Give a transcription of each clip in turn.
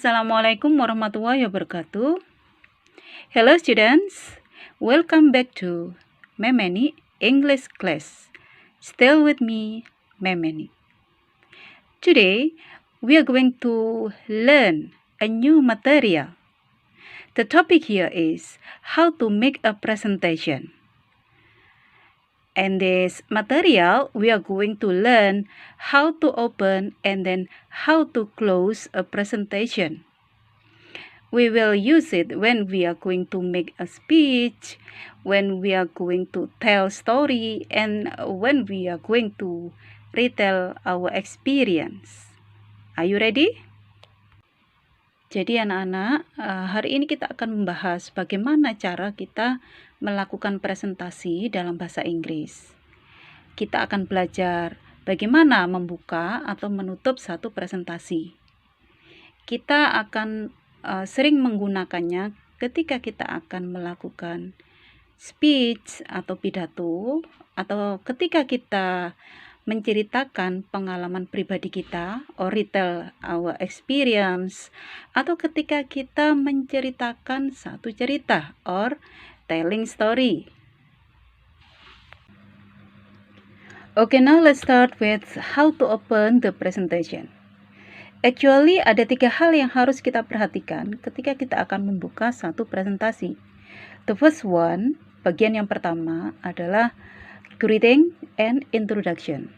Assalamualaikum warahmatullahi wabarakatuh. Hello students, welcome back to Memeni English class. Still with me, Memeni. Today, we are going to learn a new material. The topic here is how to make a presentation. And this material, we are going to learn how to open and then how to close a presentation. We will use it when we are going to make a speech, when we are going to tell story, and when we are going to retell our experience. Are you ready? Jadi anak-anak, hari ini kita akan membahas bagaimana cara kita melakukan presentasi dalam bahasa Inggris. Kita akan belajar bagaimana membuka atau menutup satu presentasi. Kita akan sering menggunakannya ketika kita akan melakukan speech atau pidato, atau ketika kita menceritakan pengalaman pribadi kita or retell our experience, atau ketika kita menceritakan satu cerita or telling story. Okay, now let's start with how to open the presentation. Actually, ada 3 hal yang harus kita perhatikan ketika kita akan membuka satu presentasi. The first one, bagian yang pertama adalah greeting and introduction.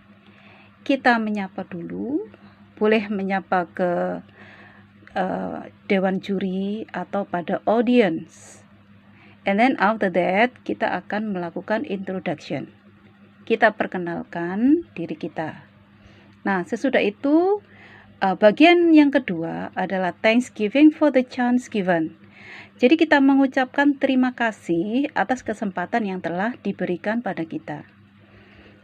Kita menyapa dulu, boleh menyapa ke dewan juri atau pada audience. And then after that, kita akan melakukan introduction. Kita perkenalkan diri kita. Nah, sesudah itu, bagian yang kedua adalah thanksgiving for the chance given. Jadi kita mengucapkan terima kasih atas kesempatan yang telah diberikan pada kita.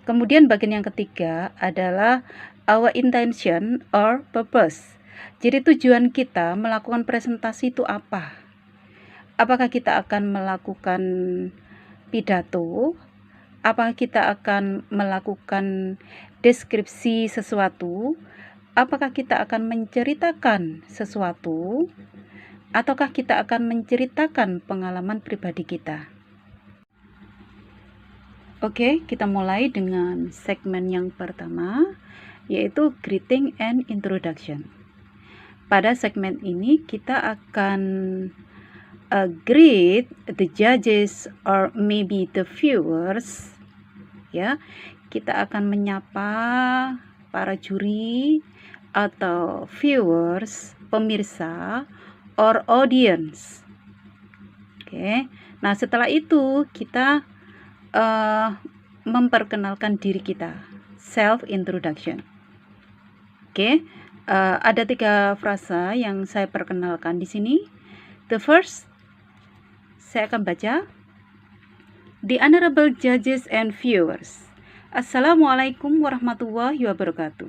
Kemudian bagian yang ketiga adalah our intention or purpose. Jadi tujuan kita melakukan presentasi itu apa? Apakah kita akan melakukan pidato? Apakah kita akan melakukan deskripsi sesuatu? Apakah kita akan menceritakan sesuatu? Ataukah kita akan menceritakan pengalaman pribadi kita? Oke, kita mulai dengan segmen yang pertama, yaitu greeting and introduction. Pada segmen ini kita akan greet the judges or maybe the viewers. Ya, kita akan menyapa para juri atau viewers, pemirsa or audience. Oke. Nah, setelah itu kita memperkenalkan diri kita, self introduction. Oke, ada 3 frasa yang saya perkenalkan di sini. The first, saya akan baca. The honorable judges and viewers. Assalamualaikum warahmatullahi wabarakatuh.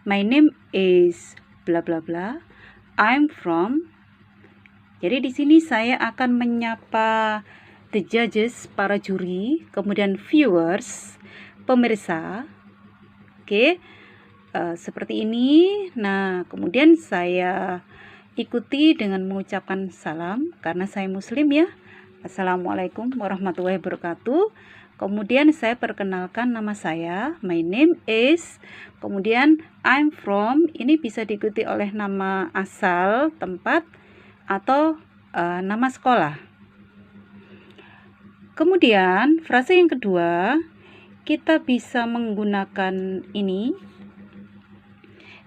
My name is bla bla bla. I'm from. Jadi di sini saya akan menyapa the judges, para juri, kemudian viewers, pemirsa. Oke, seperti ini. Nah, kemudian saya ikuti dengan mengucapkan salam karena saya muslim ya. Assalamualaikum warahmatullahi wabarakatuh. Kemudian saya perkenalkan nama saya, my name is, kemudian I'm from, ini bisa diikuti oleh nama asal, tempat, atau nama sekolah. Kemudian, frase yang kedua, kita bisa menggunakan ini.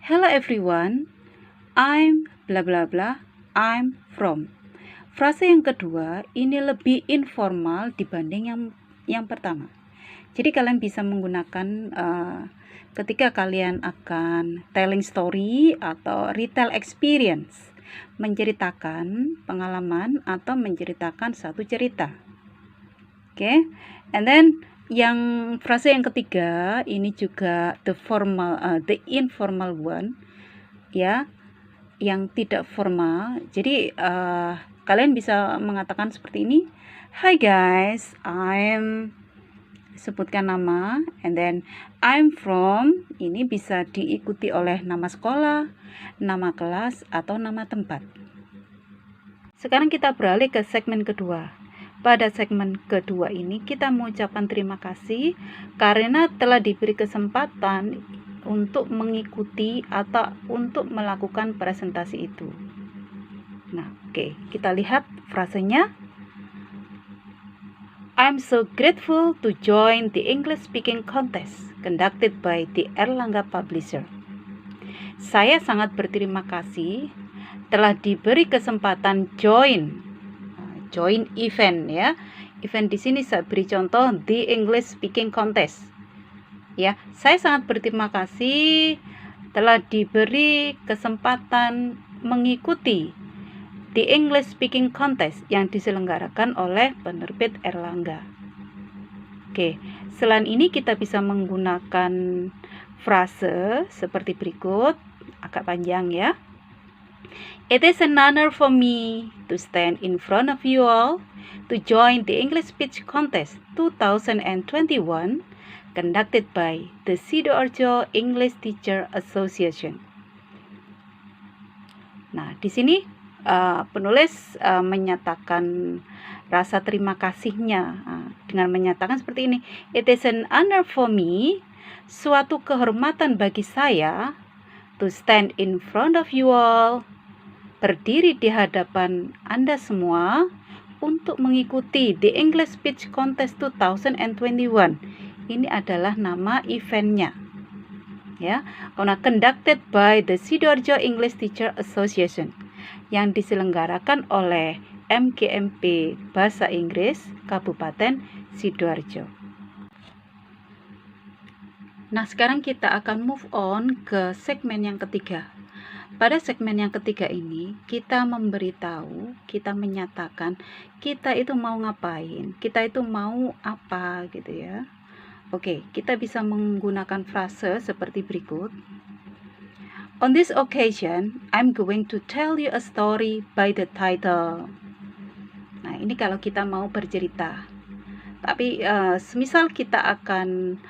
Hello everyone, I'm bla bla bla, I'm from. Frase yang kedua, ini lebih informal dibanding yang pertama. Jadi kalian bisa menggunakan ketika kalian akan telling story atau retell experience, menceritakan pengalaman atau menceritakan satu cerita. Oke, and then yang frase yang ketiga ini juga the informal one, ya, yang tidak formal. Jadi kalian bisa mengatakan seperti ini. Hi guys, I'm sebutkan nama, and then I'm from, ini bisa diikuti oleh nama sekolah, nama kelas, atau nama tempat. Sekarang kita beralih ke segmen kedua. Pada segmen kedua ini kita mengucapkan terima kasih karena telah diberi kesempatan untuk mengikuti atau untuk melakukan presentasi itu. Nah, oke, kita lihat frasenya. I'm so grateful to join the English speaking contest conducted by the Erlangga Publisher. Saya sangat berterima kasih telah diberi kesempatan join event ya. Event di sini saya beri contoh the English speaking contest. Ya, saya sangat berterima kasih telah diberi kesempatan mengikuti the English speaking contest yang diselenggarakan oleh penerbit Erlangga. Oke, selain ini kita bisa menggunakan frase seperti berikut, agak panjang ya. It is an honor for me to stand in front of you all to join the English Speech Contest 2021 conducted by the Sidoarjo English Teacher Association. Nah, di sini penulis menyatakan rasa terima kasihnya dengan menyatakan seperti ini. It is an honor for me, suatu kehormatan bagi saya, to stand in front of you all, berdiri di hadapan Anda semua untuk mengikuti the English Speech Contest 2021. Ini adalah nama eventnya. Ya, conducted by the Sidoarjo English Teacher Association yang diselenggarakan oleh MGMP Bahasa Inggris Kabupaten Sidoarjo. Nah, sekarang kita akan move on ke segmen yang ketiga. Pada segmen yang ketiga ini, kita memberitahu, kita menyatakan kita itu mau ngapain, kita itu mau apa gitu ya. Oke, kita bisa menggunakan frase seperti berikut. On this occasion, I'm going to tell you a story by the title. Nah, ini kalau kita mau bercerita. Tapi semisal kita akan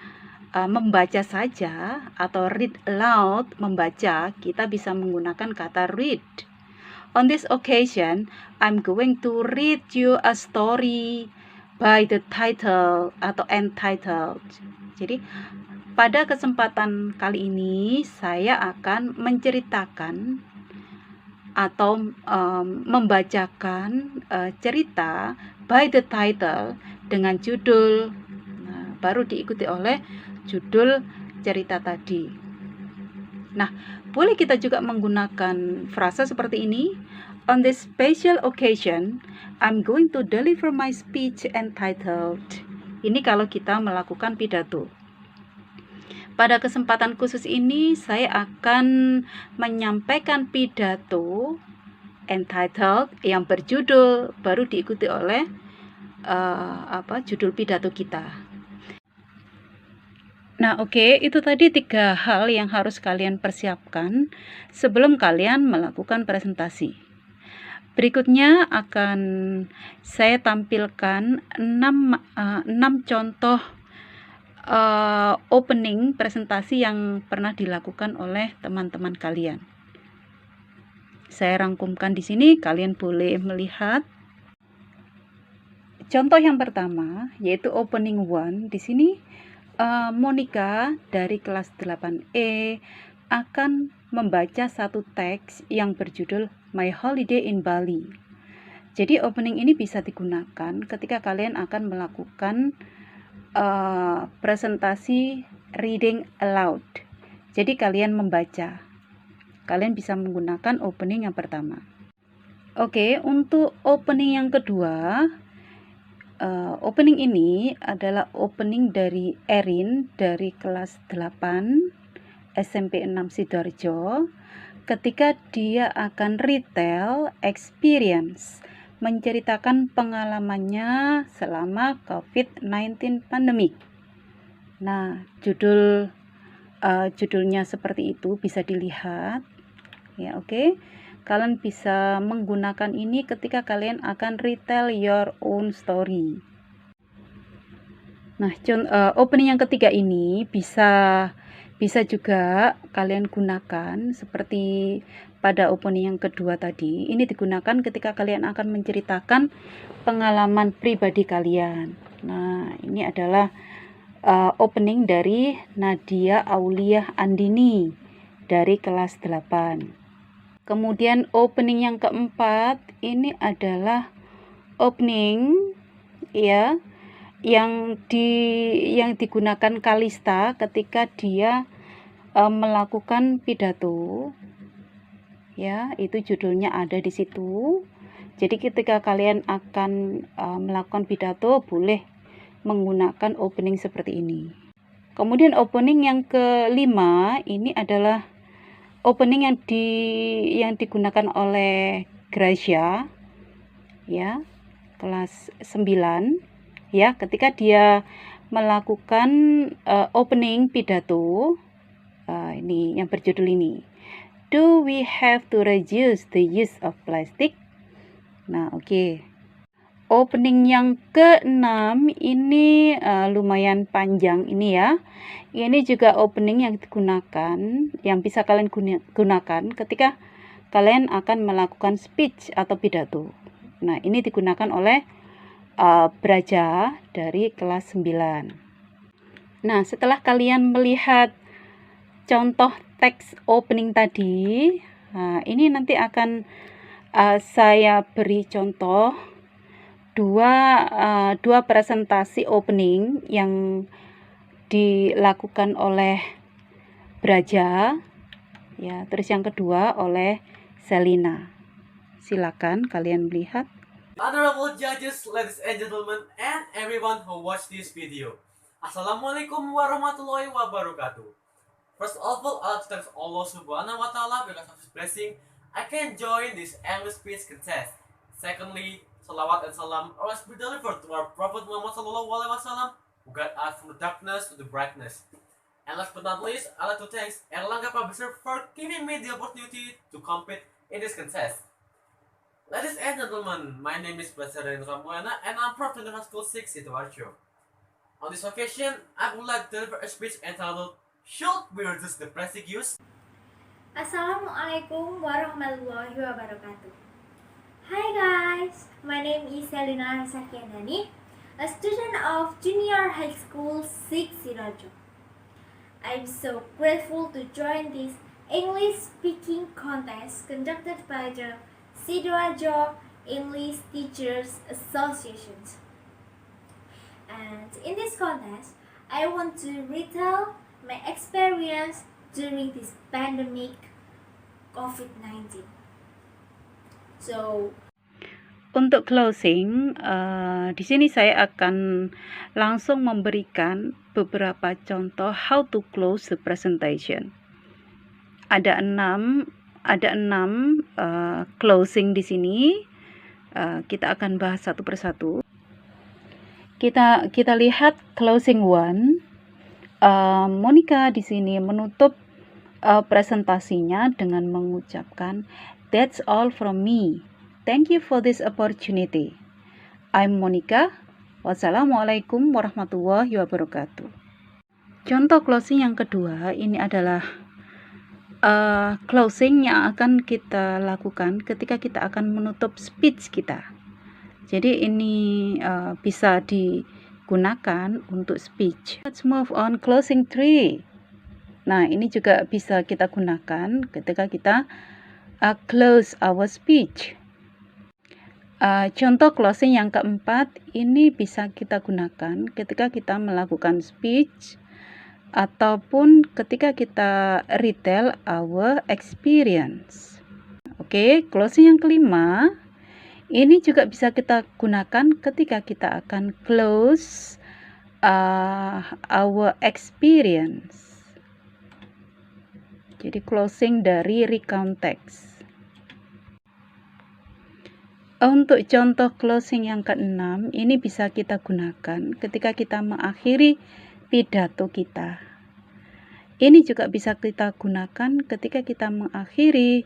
membaca saja atau read aloud, membaca, kita bisa menggunakan kata read. On this occasion, I'm going to read you a story by the title atau entitled. Jadi, pada kesempatan kali ini saya akan menceritakan atau membacakan cerita by the title dengan judul, baru diikuti oleh judul cerita tadi. Nah, boleh kita juga menggunakan frasa seperti ini. On this special occasion, I'm going to deliver my speech entitled. Ini kalau kita melakukan pidato. Pada kesempatan khusus ini, saya akan menyampaikan pidato entitled yang berjudul, baru diikuti oleh judul pidato kita. Nah, oke, itu tadi 3 hal yang harus kalian persiapkan sebelum kalian melakukan presentasi. Berikutnya akan saya tampilkan 6 contoh opening presentasi yang pernah dilakukan oleh teman-teman kalian. Saya rangkumkan di sini, kalian boleh melihat. Contoh yang pertama yaitu opening 1. Di sini Monica dari kelas 8E akan membaca satu teks yang berjudul My Holiday in Bali. Jadi opening ini bisa digunakan ketika kalian akan melakukan presentasi reading aloud. Jadi kalian membaca. Kalian bisa menggunakan opening yang pertama. Oke, untuk opening yang kedua, opening ini adalah opening dari Erin dari kelas 8 SMP 6 Sidoarjo ketika dia akan retell experience, menceritakan pengalamannya selama COVID-19 pandemic. Nah, judulnya seperti itu bisa dilihat. Ya, oke. Kalian bisa menggunakan ini ketika kalian akan retell your own story. Nah, opening yang ketiga ini bisa juga kalian gunakan seperti pada opening yang kedua tadi. Ini digunakan ketika kalian akan menceritakan pengalaman pribadi kalian. Nah, ini adalah opening dari Nadia Auliah Andini dari kelas 8. Kemudian opening yang keempat ini adalah opening ya yang digunakan Kalista ketika dia melakukan pidato. Ya, itu judulnya ada di situ. Jadi ketika kalian akan melakukan pidato boleh menggunakan opening seperti ini. Kemudian opening yang kelima ini adalah opening yang digunakan oleh Gracia ya, kelas 9 ya, ketika dia melakukan opening pidato. Ini yang berjudul ini. Do we have to reduce the use of plastic? Nah, oke. Opening yang ke-6 ini lumayan panjang ini ya. Ini juga opening yang digunakan, yang bisa kalian gunakan ketika kalian akan melakukan speech atau pidato. Nah, ini digunakan oleh Braja dari kelas 9. Nah, setelah kalian melihat contoh teks opening tadi, ini nanti akan saya beri contoh dua presentasi opening yang dilakukan oleh Braja ya, terus yang kedua oleh Selina. Silakan kalian melihat. Honorable judges, ladies and gentlemen, and everyone who watched this video. Assalamualaikum warahmatullahi wabarakatuh. First of all, I thank Allah subhanahu wa ta'ala because of his blessing I can join this English speech contest. Secondly, salawat and salam always be delivered to our Prophet Muhammad sallallahu alaihi wasallam, who guide us from the darkness to the brightness. And last but not least, I'd like to thank Erlangga Publisher for giving me the opportunity to compete in this contest. Ladies and gentlemen, my name is Basarin Ramuana and I'm from General School 6 Sidoarjo. On this occasion, I would like to deliver a speech entitled Should We Reduce the Plastic Use? Assalamualaikum warahmatullahi wabarakatuh. Hi guys, my name is Selina Sakiandani, a student of Junior High School 6 Sidoarjo. I'm so grateful to join this English speaking contest conducted by the Sidoarjo English Teachers Association. And in this contest, I want to retell my experience during this pandemic COVID-19. So, untuk closing, di sini saya akan langsung memberikan beberapa contoh how to close the presentation. Ada enam closing di sini. Kita akan bahas satu persatu. Kita lihat closing one. Monica di sini menutup presentasinya dengan mengucapkan, "That's all from me. Thank you for this opportunity. I'm Monica. Wassalamualaikum warahmatullahi wabarakatuh." Contoh closing yang kedua ini adalah closing yang akan kita lakukan ketika kita akan menutup speech kita. Jadi ini bisa digunakan untuk speech. Let's move on closing 3. Nah, ini juga bisa kita gunakan ketika kita close our speech. Contoh closing yang keempat ini bisa kita gunakan ketika kita melakukan speech ataupun ketika kita retell our experience. Oke, closing yang kelima ini juga bisa kita gunakan ketika kita akan close our experience. Jadi closing dari recount text. Untuk contoh closing yang keenam, ini bisa kita gunakan ketika kita mengakhiri pidato kita. Ini juga bisa kita gunakan ketika kita mengakhiri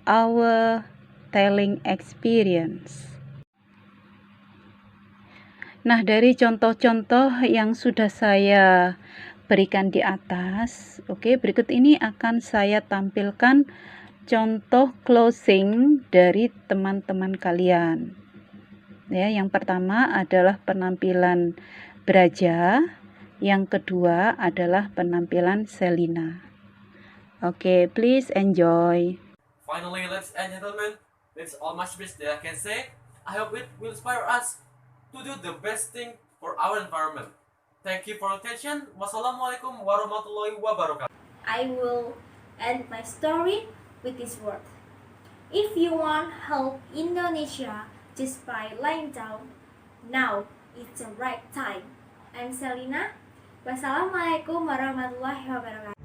our telling experience. Nah, dari contoh-contoh yang sudah saya berikan di atas, oke, berikut ini akan saya tampilkan contoh closing dari teman-teman kalian. Ya, yang pertama adalah penampilan Braja, yang kedua adalah penampilan Selina. Oke, please enjoy. Finally, ladies and gentlemen, that's all much best that I can say. I hope it will inspire us to do the best thing for our environment. Thank you for your attention. Wassalamualaikum warahmatullahi wabarakatuh. I will end my story with this word. If you want help Indonesia just by lying down, now is the right time. I'm Selina. Wassalamualaikum warahmatullahi wabarakatuh.